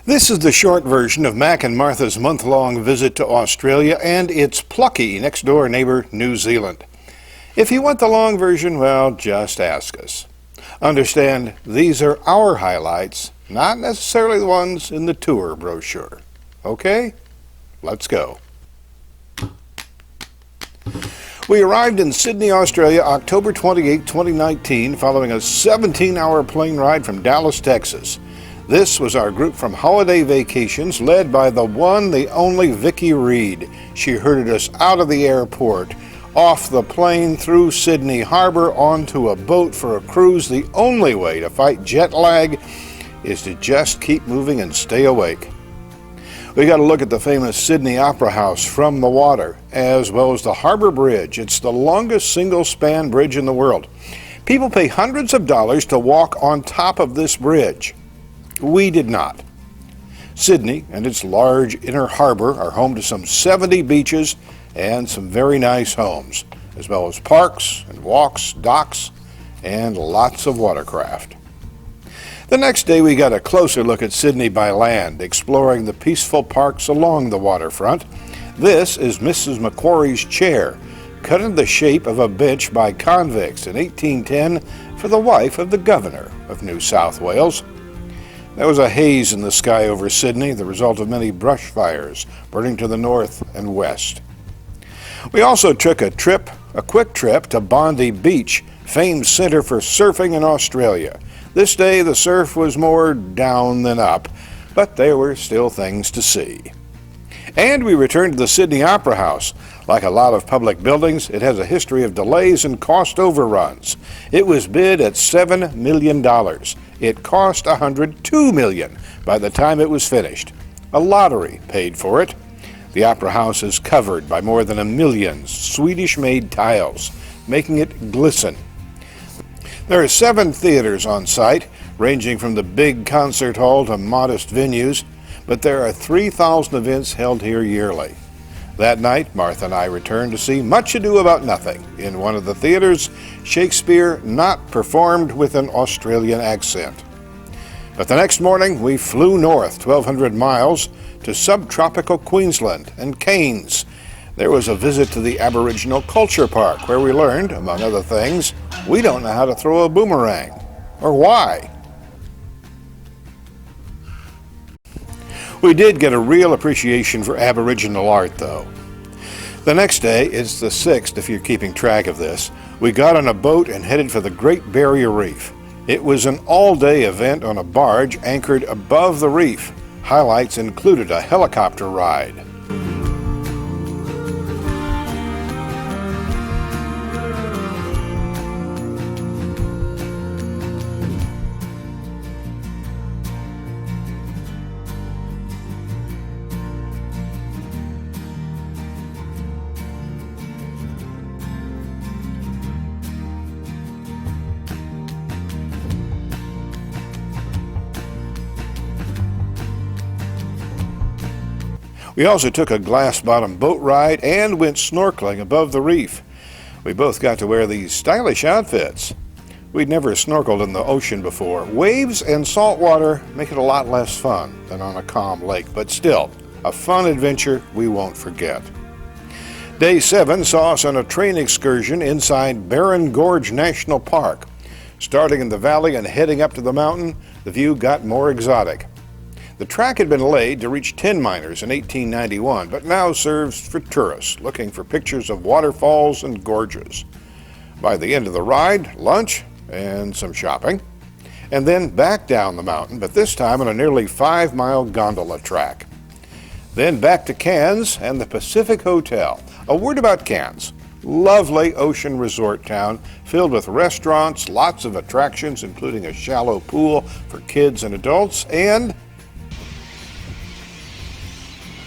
This is the short version of Mac and Martha's month-long visit to Australia and its plucky next-door neighbor, New Zealand. If you want the long version, well, just ask us. Understand, these are our highlights, not necessarily the ones in the tour brochure. Okay? Let's go. We arrived in Sydney, Australia, October 28, 2019, following a 17-hour plane ride from Dallas, Texas. This was our group from Holiday Vacations, led by the one, the only Vicki Reed. She herded us out of the airport, off the plane, through Sydney Harbor, onto a boat for a cruise. The only way to fight jet lag is to just keep moving and stay awake. We got to look at the famous Sydney Opera House from the water, as well as the Harbor Bridge. It's the longest single-span bridge in the world. People pay hundreds of dollars to walk on top of this bridge. We did not. Sydney and its large inner harbor are home to some 70 beaches and some very nice homes, as well as parks and walks, docks, and lots of watercraft. The next day we got a closer look at Sydney by land, exploring the peaceful parks along the waterfront. This is Mrs. Macquarie's chair, cut in the shape of a bench by convicts in 1810 for the wife of the governor of New South Wales. There was a haze in the sky over Sydney, the result of many brush fires burning to the north and west. We also took a quick trip to Bondi Beach, famed center for surfing in Australia. This day the surf was more down than up, but there were still things to see. And we returned to the Sydney Opera House. Like a lot of public buildings, it has a history of delays and cost overruns. It was bid at $7 million. It cost $102 million by the time it was finished. A lottery paid for it. The Opera House is covered by more than 1 million Swedish-made tiles, making it glisten. There are 7 theaters on site, ranging from the big concert hall to modest venues, but there are 3,000 events held here yearly. That night, Martha and I returned to see Much Ado About Nothing. In one of the theaters, Shakespeare not performed with an Australian accent. But the next morning, we flew north 1,200 miles to subtropical Queensland and Cairns. There was a visit to the Aboriginal Culture Park, where we learned, among other things, we don't know how to throw a boomerang. Or why. We did get a real appreciation for Aboriginal art, though. The next day, it's the 6th if you're keeping track of this, we got on a boat and headed for the Great Barrier Reef. It was an all-day event on a barge anchored above the reef. Highlights included a helicopter ride. We also took a glass-bottom boat ride and went snorkeling above the reef. We both got to wear these stylish outfits. We'd never snorkeled in the ocean before. Waves and salt water make it a lot less fun than on a calm lake, but still, a fun adventure we won't forget. Day 7 saw us on a train excursion inside Barron Gorge National Park. Starting in the valley and heading up to the mountain, the view got more exotic. The track had been laid to reach tin miners in 1891, but now serves for tourists looking for pictures of waterfalls and gorges. By the end of the ride, lunch and some shopping, and then back down the mountain, but this time on a nearly 5-mile gondola track. Then back to Cairns and the Pacific Hotel. A word about Cairns. Lovely ocean resort town filled with restaurants, lots of attractions, including a shallow pool for kids and adults, and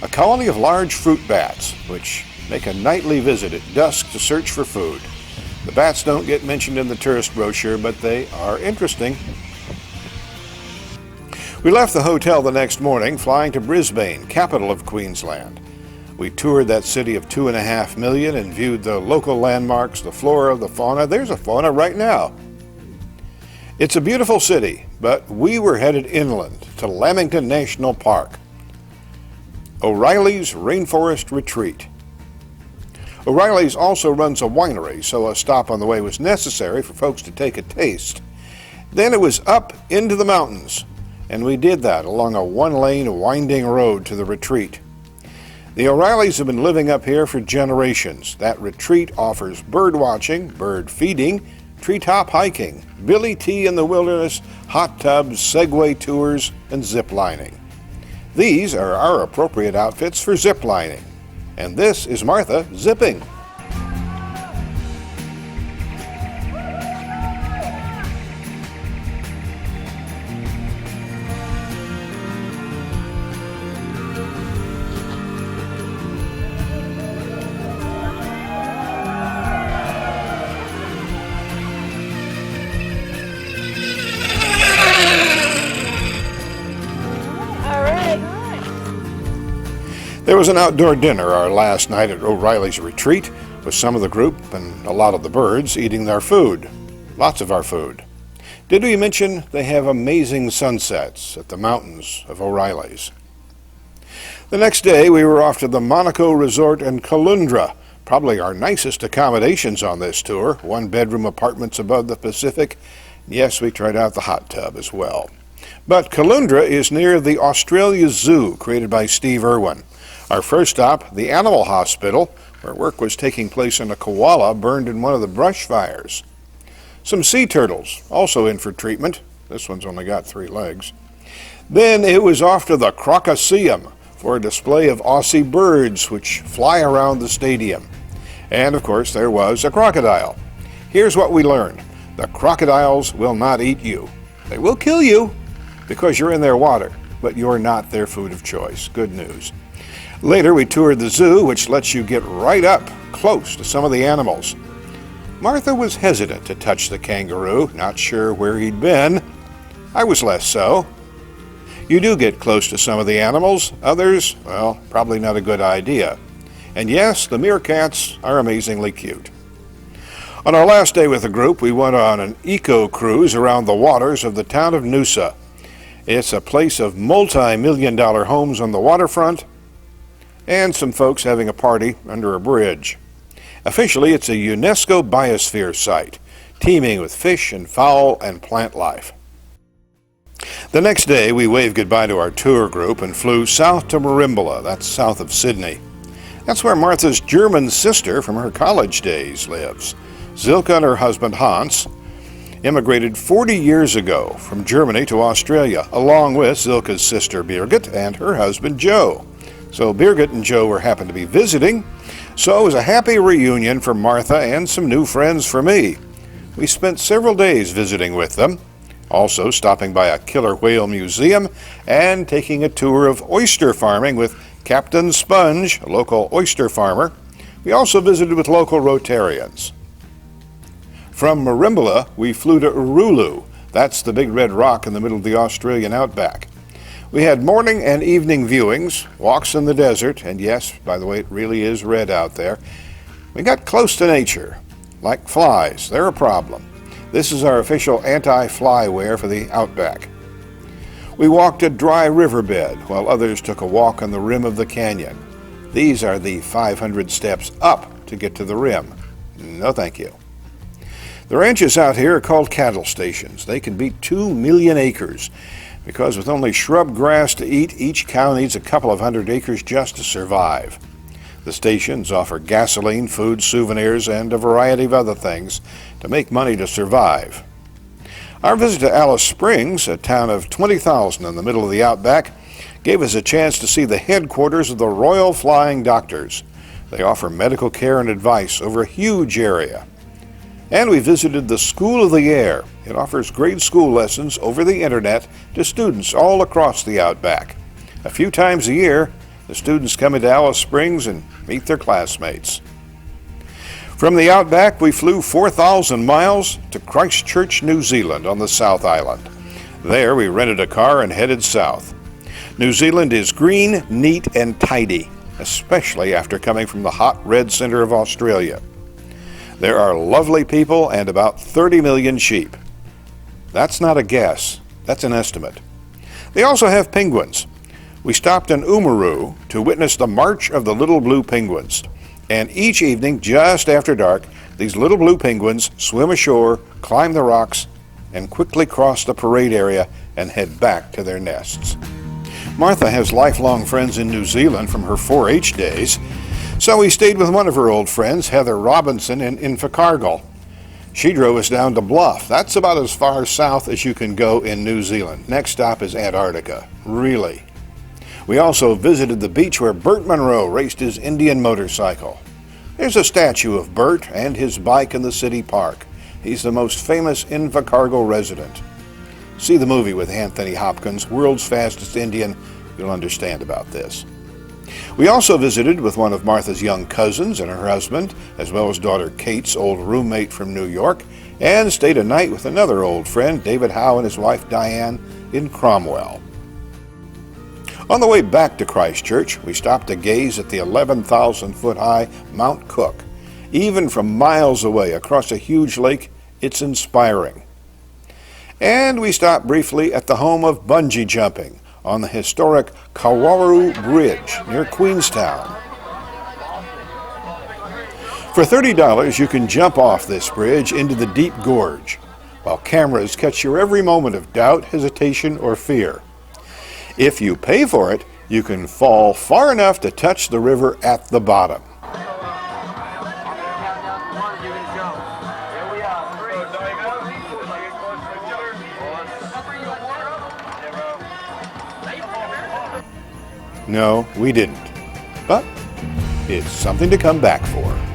a colony of large fruit bats, which make a nightly visit at dusk to search for food. The bats don't get mentioned in the tourist brochure, but they are interesting. We left the hotel the next morning, flying to Brisbane, capital of Queensland. We toured that city of 2.5 million and viewed the local landmarks, the flora, the fauna. There's a fauna right now. It's a beautiful city, but we were headed inland to Lamington National Park. O'Reilly's Rainforest Retreat. O'Reilly's also runs a winery, so a stop on the way was necessary for folks to take a taste. Then it was up into the mountains, and we did that along a one-lane winding road to the retreat. The O'Reillys have been living up here for generations. That retreat offers bird watching, bird feeding, treetop hiking, Billy Tea in the wilderness, hot tubs, Segway tours, and zip lining. These are our appropriate outfits for zip lining. And this is Martha zipping. There was an outdoor dinner our last night at O'Reilly's retreat, with some of the group and a lot of the birds eating their food. Lots of our food. Did we mention they have amazing sunsets at the mountains of O'Reilly's? The next day we were off to the Monaco Resort in Caloundra, probably our nicest accommodations on this tour, one-bedroom apartments above the Pacific. Yes, we tried out the hot tub as well. But Caloundra is near the Australia Zoo, created by Steve Irwin. Our first stop, the Animal Hospital, where work was taking place on a koala burned in one of the brush fires. Some sea turtles, also in for treatment. This one's only got 3 legs. Then it was off to the Crocoseum for a display of Aussie birds which fly around the stadium. And of course there was a crocodile. Here's what we learned. The crocodiles will not eat you. They will kill you because you're in their water, but you're not their food of choice. Good news. Later, we toured the zoo, which lets you get right up close to some of the animals. Martha was hesitant to touch the kangaroo, not sure where he'd been. I was less so. You do get close to some of the animals. Others, well, probably not a good idea. And yes, the meerkats are amazingly cute. On our last day with the group, we went on an eco-cruise around the waters of the town of Noosa. It's a place of multi-million-dollar homes on the waterfront, and some folks having a party under a bridge. Officially, it's a UNESCO biosphere site, teeming with fish and fowl and plant life. The next day, we waved goodbye to our tour group and flew south to Merimbula, that's south of Sydney. That's where Martha's German sister from her college days lives. Zilka and her husband Hans immigrated 40 years ago from Germany to Australia, along with Zilka's sister Birgit and her husband Joe. So Birgit and Joe were happened to be visiting, so it was a happy reunion for Martha and some new friends for me. We spent several days visiting with them, also stopping by a killer whale museum and taking a tour of oyster farming with Captain Sponge, a local oyster farmer. We also visited with local Rotarians. From Merimbula, we flew to Uluru. That's the big red rock in the middle of the Australian outback. We had morning and evening viewings, walks in the desert, and yes, by the way, it really is red out there. We got close to nature. Like flies, they're a problem. This is our official anti-fly wear for the outback. We walked a dry riverbed while others took a walk on the rim of the canyon. These are the 500 steps up to get to the rim. No thank you. The ranches out here are called cattle stations. They can beat 2 million acres. Because with only shrub grass to eat, each cow needs a couple of hundred acres just to survive. The stations offer gasoline, food, souvenirs, and a variety of other things to make money to survive. Our visit to Alice Springs, a town of 20,000 in the middle of the outback, gave us a chance to see the headquarters of the Royal Flying Doctors. They offer medical care and advice over a huge area. And we visited the School of the Air. It offers grade school lessons over the internet to students all across the outback. A few times a year, the students come into Alice Springs and meet their classmates. From the outback, we flew 4,000 miles to Christchurch, New Zealand on the South Island. There, we rented a car and headed south. New Zealand is green, neat, and tidy, especially after coming from the hot red center of Australia. There are lovely people and about 30 million sheep. That's not a guess, that's an estimate. They also have penguins. We stopped in Umaru to witness the March of the Little Blue Penguins. And each evening, just after dark, these little blue penguins swim ashore, climb the rocks, and quickly cross the parade area and head back to their nests. Martha has lifelong friends in New Zealand from her 4-H days, so we stayed with one of her old friends, Heather Robinson, in Invercargill. She drove us down to Bluff. That's about as far south as you can go in New Zealand. Next stop is Antarctica. Really. We also visited the beach where Burt Munro raced his Indian motorcycle. There's a statue of Burt and his bike in the city park. He's the most famous Invercargill resident. See the movie with Anthony Hopkins, World's Fastest Indian. You'll understand about this. We also visited with one of Martha's young cousins and her husband, as well as daughter Kate's old roommate from New York, and stayed a night with another old friend, David Howe, and his wife Diane in Cromwell. On the way back to Christchurch, we stopped to gaze at the 11,000-foot-high Mount Cook. Even from miles away across a huge lake, it's inspiring. And we stopped briefly at the home of bungee jumping on the historic Kawarau Bridge near Queenstown. For $30, you can jump off this bridge into the deep gorge, while cameras catch your every moment of doubt, hesitation, or fear. If you pay for it, you can fall far enough to touch the river at the bottom. No, we didn't. But it's something to come back for.